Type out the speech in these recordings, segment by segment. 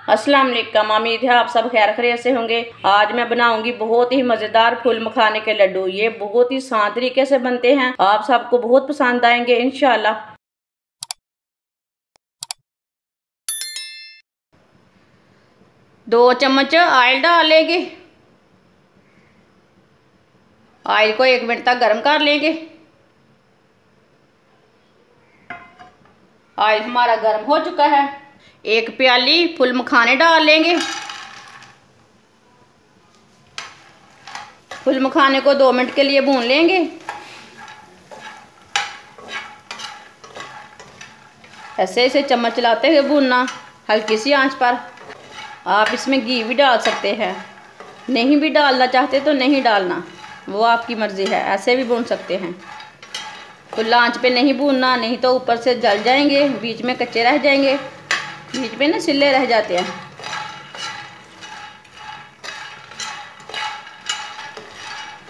अस्सलाम वालेकुम। उम्मीद है आप सब खैर खैरियत से होंगे। आज मैं बनाऊंगी बहुत ही मज़ेदार फूल मखाने के लड्डू। ये बहुत ही आसान तरीके से बनते हैं, आप सबको बहुत पसंद आएंगे इंशाल्लाह। 2 चम्मच ऑयल डाल लेंगे। ऑयल को 1 मिनट तक गर्म कर लेंगे। ऑयल हमारा गर्म हो चुका है। 1 प्याली फूल मखाने डाल लेंगे। फूल मखाने को 2 मिनट के लिए भून लेंगे। ऐसे इसे चम्मच चलाते हुए भूनना, हल्की सी आंच पर। आप इसमें घी भी डाल सकते हैं, नहीं भी डालना चाहते तो नहीं डालना, वो आपकी मर्ज़ी है। ऐसे भी भून सकते हैं। फुल आंच पे नहीं भूनना, नहीं तो ऊपर से जल जाएंगे, बीच में कच्चे रह जाएंगे, बीच में ना सिले रह जाते हैं।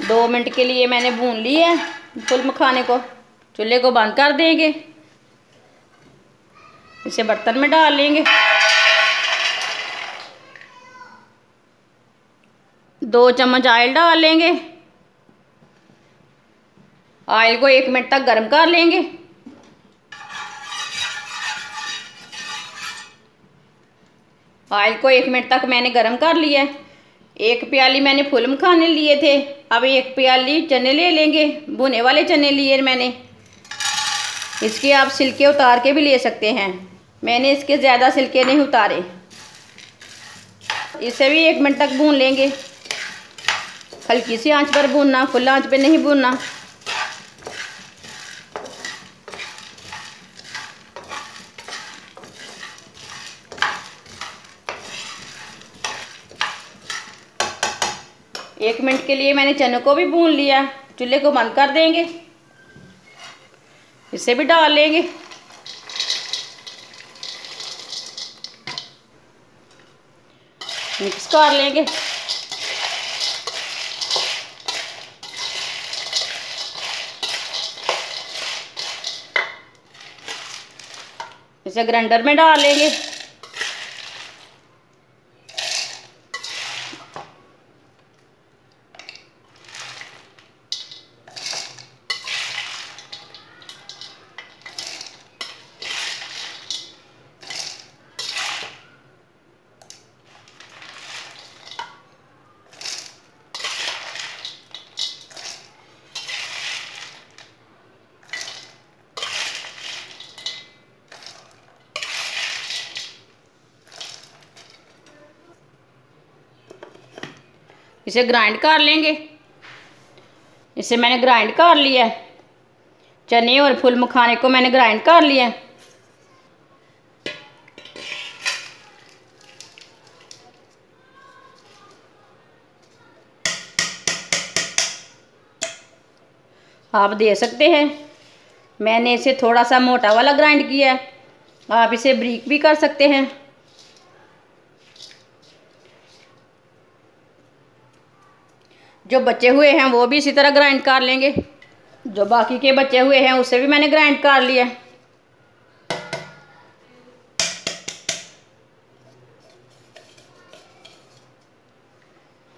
दो मिनट के लिए मैंने भून ली है फुल मखाने को। चूल्हे को बंद कर देंगे। इसे बर्तन में डाल लेंगे। 2 चम्मच ऑयल डाल लेंगे। ऑयल को 1 मिनट तक गर्म कर लेंगे। ऑयल को 1 मिनट तक मैंने गर्म कर लिया है। 1 प्याली मैंने फूल मखाने लिए थे, अब 1 प्याली चने ले लेंगे। भुने वाले चने लिए मैंने। इसके आप छिलके उतार के भी ले सकते हैं, मैंने इसके ज़्यादा छिलके नहीं उतारे। इसे भी 1 मिनट तक भून लेंगे। हल्की सी आंच पर भूनना, फुल आंच पे नहीं भूनना। एक मिनट के लिए मैंने चने को भी भून लिया। चूल्हे को बंद कर देंगे। इसे भी डाल लेंगे। मिक्स कर लेंगे। इसे ग्राइंडर में डाल लेंगे। इसे ग्राइंड कर लेंगे। इसे मैंने ग्राइंड कर लिया। चने और फूल मखाने को मैंने ग्राइंड कर लिया। आप दे सकते हैं, मैंने इसे थोड़ा सा मोटा वाला ग्राइंड किया है। आप इसे बारीक भी कर सकते हैं। जो बचे हुए हैं वो भी इसी तरह ग्राइंड कर लेंगे। जो बाकी के बचे हुए हैं उसे भी मैंने ग्राइंड कर लिया।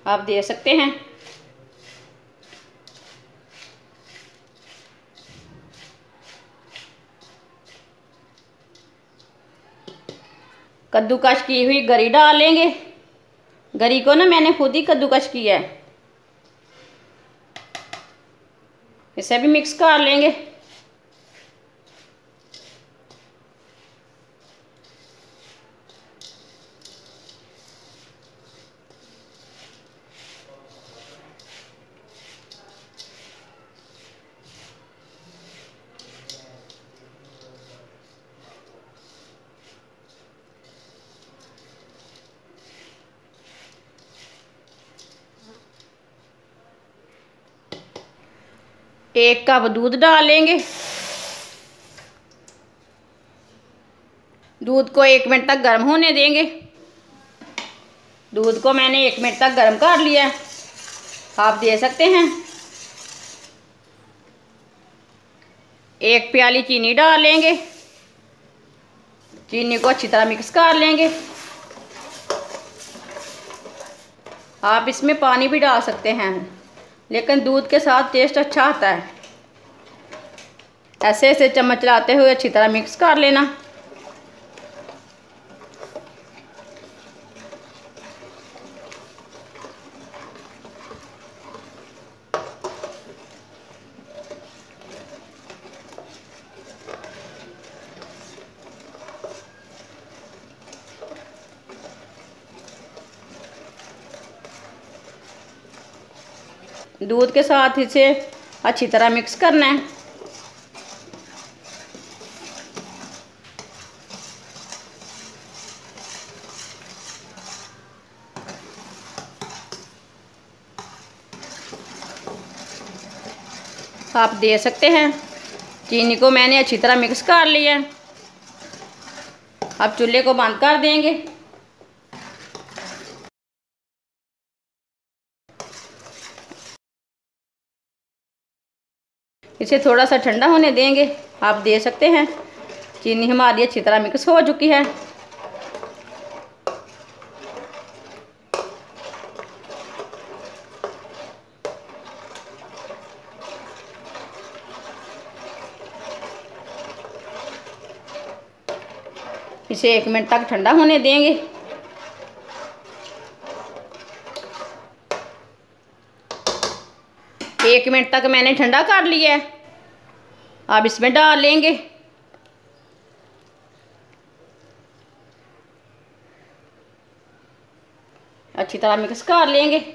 आप दे सकते हैं। कद्दूकश की हुई गरी डाल लेंगे। गरी को ना मैंने खुद ही कद्दूकश किया है। इसे भी मिक्स कर लेंगे। एक कप दूध डाल लेंगे। दूध को 1 मिनट तक गर्म होने देंगे। दूध को मैंने 1 मिनट तक गर्म कर लिया। आप दे सकते हैं। 1 प्याली चीनी डाल लेंगे। चीनी को अच्छी तरह मिक्स कर लेंगे। आप इसमें पानी भी डाल सकते हैं, लेकिन दूध के साथ टेस्ट अच्छा आता है। ऐसे ऐसे चम्मच चलाते हुए अच्छी तरह मिक्स कर लेना। दूध के साथ इसे अच्छी तरह मिक्स करना है। आप दे सकते हैं। चीनी को मैंने अच्छी तरह मिक्स कर लिया है। अब चूल्हे को बंद कर देंगे। इसे थोड़ा सा ठंडा होने देंगे। आप दे सकते हैं। चीनी हमारी अच्छी तरह मिक्स हो चुकी है। इसे 1 मिनट तक ठंडा होने देंगे। एक मिनट तक मैंने ठंडा कर लिया है। अब इसमें डाल लेंगे। अच्छी तरह मिक्स कर लेंगे।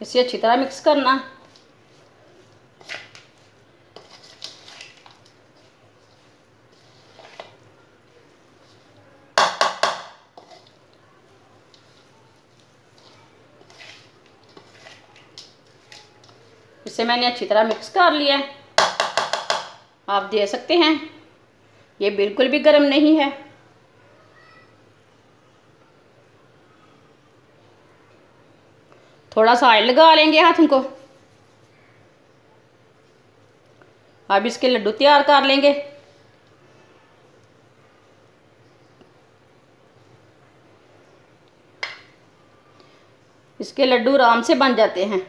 इसे अच्छी तरह मिक्स करना। इसे मैंने अच्छी तरह मिक्स कर लिया है। आप दे सकते हैं। ये बिल्कुल भी गर्म नहीं है। थोड़ा सा ऑयल लगा लेंगे हाथों को। अब इसके लड्डू तैयार कर लेंगे। इसके लड्डू आराम से बन जाते हैं।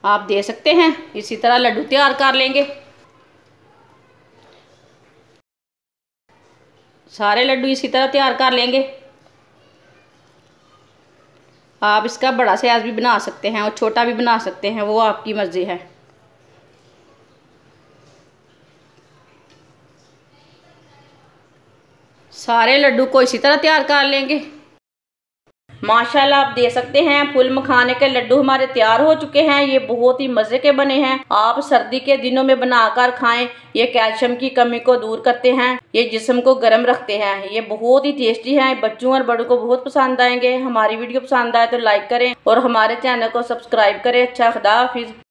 आप दे सकते हैं। इसी तरह लड्डू तैयार कर लेंगे। सारे लड्डू इसी तरह तैयार कर लेंगे। आप इसका बड़ा साइज भी बना सकते हैं और छोटा भी बना सकते हैं, वो आपकी मर्जी है। सारे लड्डू को इसी तरह तैयार कर लेंगे। माशाल्लाह आप दे सकते हैं। फुल मखाने के लड्डू हमारे तैयार हो चुके हैं। ये बहुत ही मज़े के बने हैं। आप सर्दी के दिनों में बनाकर खाएं। ये कैल्शियम की कमी को दूर करते हैं। ये जिस्म को गर्म रखते हैं। ये बहुत ही टेस्टी हैं। बच्चों और बड़ों को बहुत पसंद आएंगे। हमारी वीडियो पसंद आए तो लाइक करें और हमारे चैनल को सब्सक्राइब करें। अच्छा, खुदा हाफिज़।